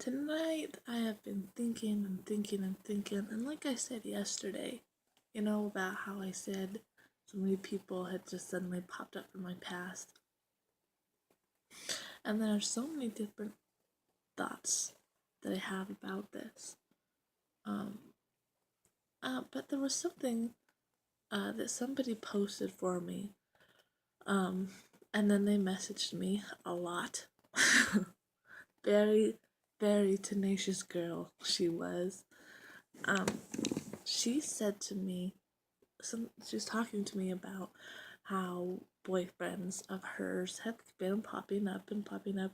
Tonight I have been thinking and thinking and thinking, and like I said yesterday, about how I said so many people had just suddenly popped up from my past. And there are so many different thoughts that I have about this. Um, but there was something that somebody posted for me, um, and then they messaged me a lot. Very, very tenacious girl she was. Um, she said to me, she was talking to me about how boyfriends of hers have been popping up and popping up.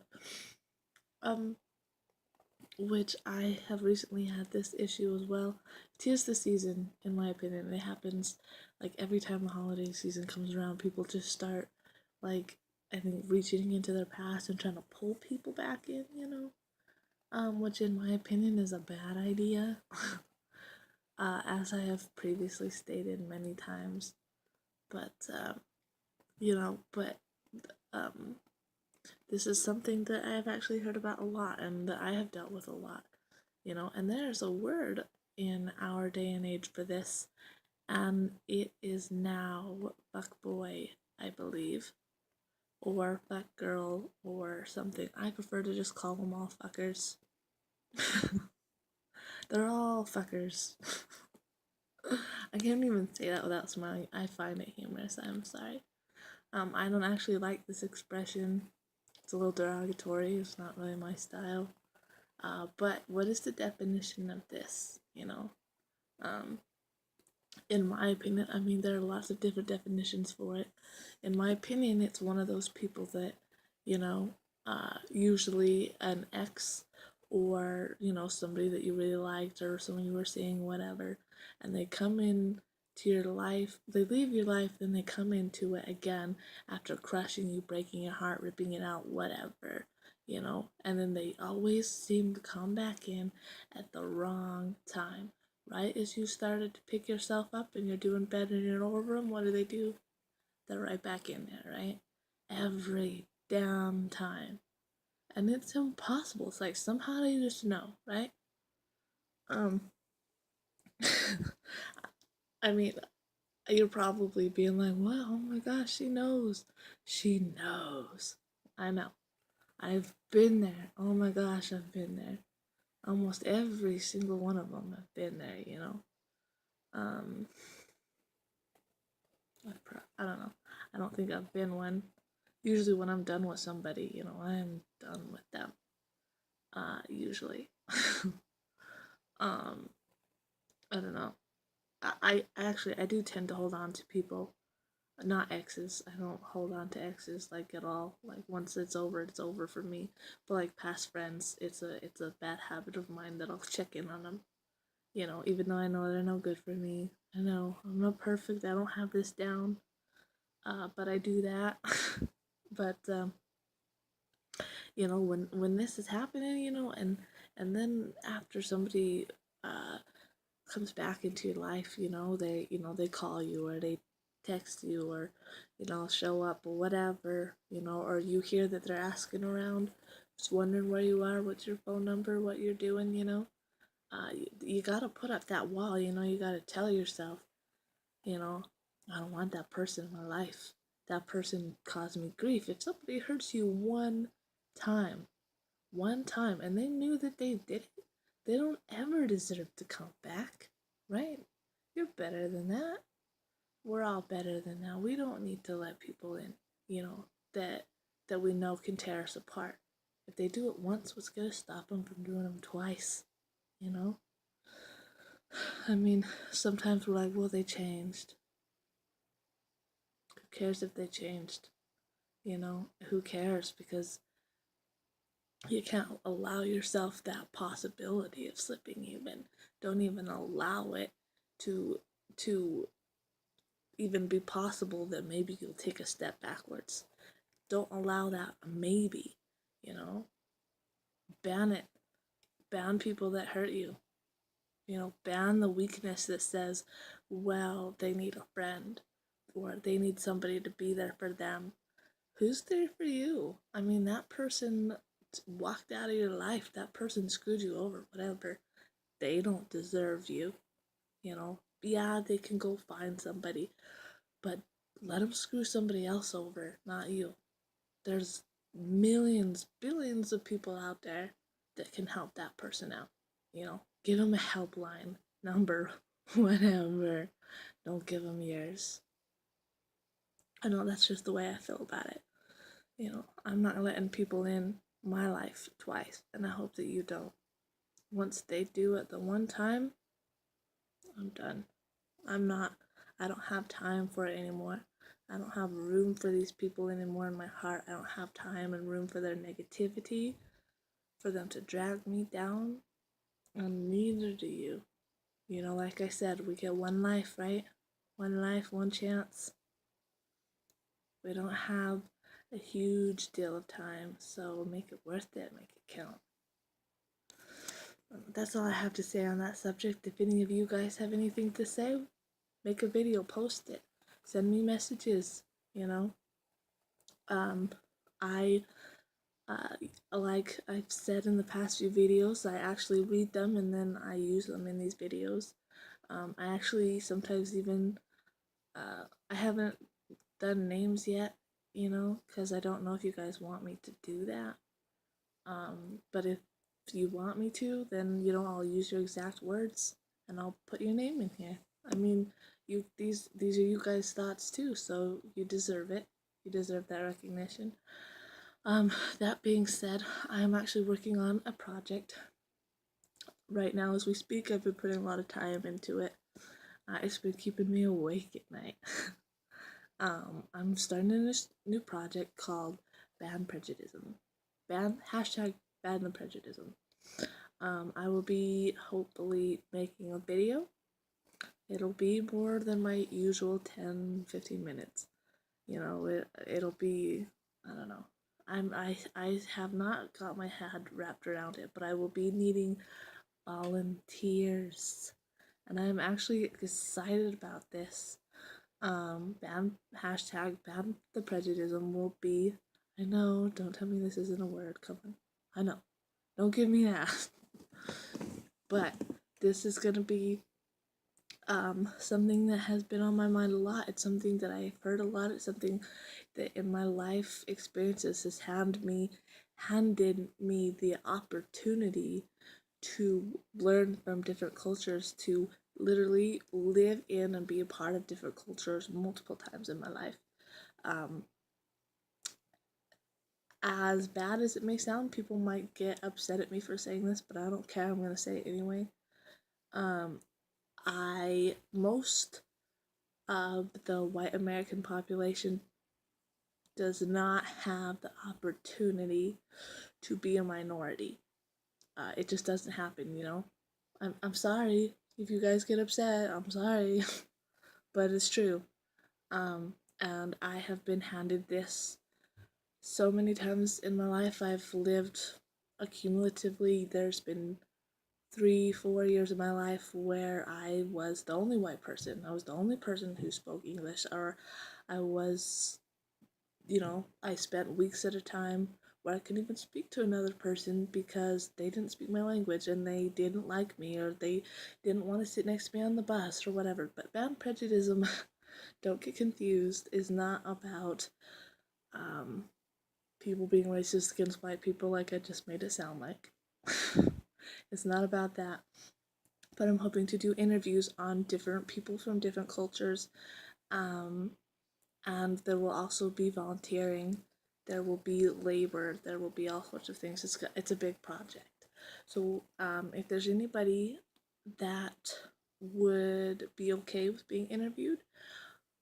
Which I have recently had this issue as well. 'Tis the season, in my opinion. It happens like every time the holiday season comes around. People just start like I think reaching into their past and trying to pull people back in. Which in my opinion is a bad idea. As I have previously stated many times. But but um, this is something that I have actually heard about a lot and that I have dealt with a lot. And there's a word in our day and age for this, and it is now fuckboy, I believe, or fuckgirl, or something. I prefer to just call them all fuckers. They're all fuckers. I can't even say that without smiling. I find it humorous. I'm sorry. I don't actually like this expression. It's a little derogatory. It's not really my style. But what is the definition of this? Um, in my opinion, I mean, there are lots of different definitions for it. In my opinion, it's one of those people that, usually an ex or, somebody that you really liked or someone you were seeing, whatever, and they come in to your life, they leave your life, then they come into it again after crushing you, breaking your heart, ripping it out, whatever, and then they always seem to come back in at the wrong time. Right as you started to pick yourself up and you're doing better in your over them, what do? They're right back in there, right? Every damn time. And it's impossible. It's like somehow they just know, right? Um, I mean, you're probably being like, "Wow, oh my gosh, she knows. She knows." I know. I've been there. Oh my gosh, I've been there. Almost every single one of them have been there. Um, I don't know. I don't think I've been one. Usually when I'm done with somebody, I am done with them. Usually. um, I don't know. I actually I do tend to hold on to people, not exes. I don't hold on to exes like at all. Like once it's over for me. But like past friends, it's a bad habit of mine that I'll check in on them. Even though I know they're no good for me. I know I'm not perfect. I don't have this down. But I do that. But when this is happening, and then after somebody uh comes back into your life, they call you or they text you or show up or whatever, or you hear that they're asking around, just wondering where you are, what's your phone number, what you're doing. You gotta put up that wall, you gotta tell yourself, you know, I don't want that person in my life. That person caused me grief. If somebody hurts you time, one time, and they knew that they did it, they don't ever deserve to come back, right? You're better than that. We're all better than that. We don't need to let people in, that we know can tear us apart. If they do it once, what's gonna stop them from doing them twice? You know? I mean, sometimes we're like, well, they changed. Who cares if they changed? Who cares? Because you can't allow yourself that possibility of slipping even. Don't even allow it to to even be possible that maybe you'll take a step backwards. Don't allow that maybe, you know? Ban it. Ban people that hurt you. Ban the weakness that says, well, they need a friend or they need somebody to be there for them. Who's there for you? I mean, that person walked out of your life. That person screwed you over, whatever. They don't deserve you, you know. Yeah, they can go find somebody, but let them screw somebody else over, not you. There's millions, billions of people out there that can help that person out, you know. Give them a helpline number, whatever. Don't give them yours. I know that's just the way I feel about it. You know, I'm not letting people in my life twice, and I hope that you don't. Once they do it the one time, I'm done. I don't have time for it anymore. I don't have room for these people anymore in my heart. I don't have time and room for their negativity, for them to drag me down, and neither do you. You know, like I said, we get one life, right? One life, one chance. We don't have a huge deal of time, so make it worth it, make it count. That's all I have to say on that subject. If any of you guys have anything to say, make a video, post it, send me messages, you know. I like I've said in the past few videos, I actually read them and then I use them in these videos. I actually sometimes even I haven't done names yet, you know, because I don't know if you guys want me to do that. But if you want me to, then, you know, I'll use your exact words and I'll put your name in here. I mean, these are you guys' thoughts too, so you deserve it. You deserve that recognition. That being said, I am actually working on a project right now as we speak. I've been putting a lot of time into it. It's been keeping me awake at night. I'm starting a new project called Ban Prejudice. Hashtag Ban the Prejudice. I will be hopefully making a video. It'll be more than my usual 10-15 minutes. You know, it'll be, I don't know. I have not got my head wrapped around it, but I will be needing volunteers. And I'm actually excited about this. Hashtag ban the prejudice will be, I know, don't tell me this isn't a word, come on. I know. Don't give me that. But this is gonna be something that has been on my mind a lot. It's something that I've heard a lot. It's something that in my life experiences has handed me the opportunity to learn from different cultures, to literally live in and be a part of different cultures multiple times in my life. As bad as it may sound, people might get upset at me for saying this, but I don't care. I'm gonna say it anyway. Most of the white American population does not have the opportunity to be a minority. It just doesn't happen, you know. I'm sorry if you guys get upset. I'm sorry, but it's true. And I have been handed this so many times in my life. I've lived accumulatively. There's been 3-4 years of my life where I was the only white person. I was the only person who spoke English, or I was, you know, I spent weeks at a time where I couldn't even speak to another person because they didn't speak my language and they didn't like me, or they didn't want to sit next to me on the bus or whatever. But ban prejudice, don't get confused, is not about people being racist against white people like I just made it sound like. It's not about that. But I'm hoping to do interviews on different people from different cultures. And there will also be volunteering, there will be labor, there will be all sorts of things. It's a big project. So if there's anybody that would be okay with being interviewed,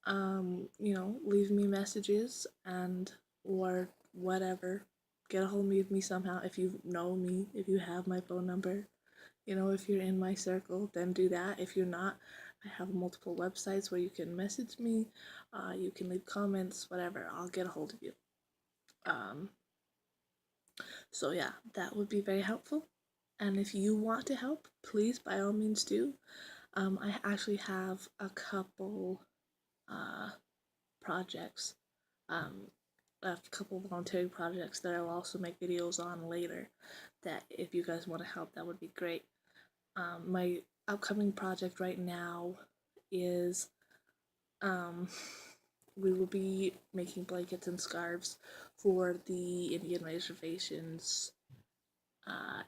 you know, leave me messages and or whatever. Get a hold of me somehow. If you know me, if you have my phone number, you know, if you're in my circle, then do that. If you're not, I have multiple websites where you can message me, you can leave comments, whatever. I'll get a hold of you. So yeah, that would be very helpful. And if you want to help, please, by all means, do. I actually have a couple projects a couple voluntary projects that I'll also make videos on later, that if you guys want to help, that would be great. My upcoming project right now is we will be making blankets and scarves for the Indian reservations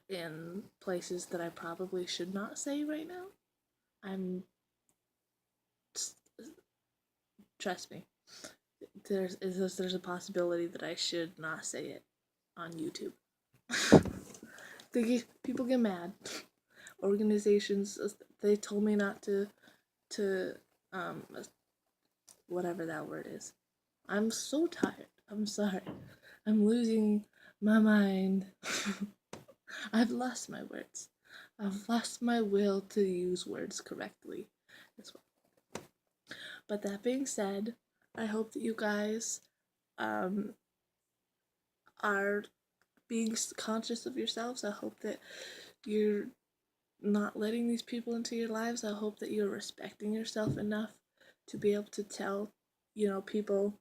in places that I probably should not say right now. Trust me, there's a possibility that I should not say it on YouTube. People get mad. Organizations, they told me not to um whatever that word is. I'm so tired. I'm sorry. I'm losing my mind. I've lost my words. I've lost my will to use words correctly as well. But that being said, I hope that you guys um, are being conscious of yourselves. I hope that you're not letting these people into your lives. I hope that you're respecting yourself enough to be able to tell, people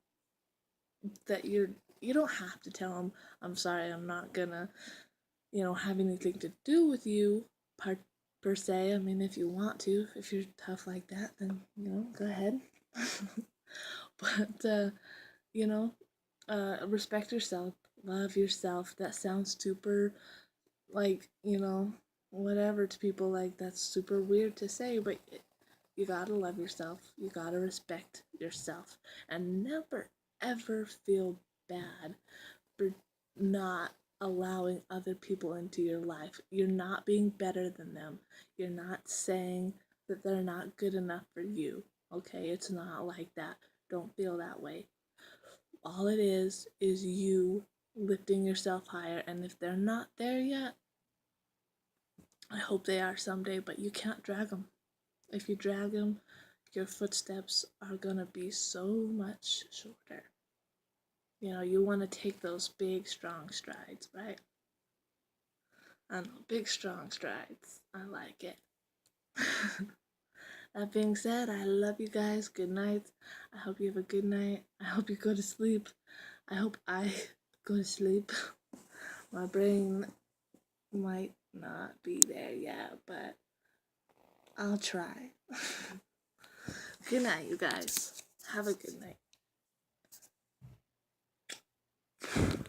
that you don't have to tell them, I'm sorry, I'm not gonna, have anything to do with you per se. I mean, if you want to, if you're tough like that, then, go ahead. But, you know, respect yourself, love yourself. That sounds super, like, whatever to people, like, that's super weird to say, but you gotta love yourself, you gotta respect yourself, and never ever feel bad for not allowing other people into your life. You're not being better than them. You're not saying that they're not good enough for you. Okay, it's not like that. Don't feel that way. All it is you lifting yourself higher, and if they're not there yet, I hope they are someday, but you can't drag them. If you drag them, your footsteps are gonna be so much shorter. You want to take those big, strong strides, right? I know, big, strong strides. I like it. That being said, I love you guys. Good night. I hope you have a good night. I hope you go to sleep. I hope I go to sleep. My brain might not be there yet, but I'll try. Good night, you guys. Have a good night.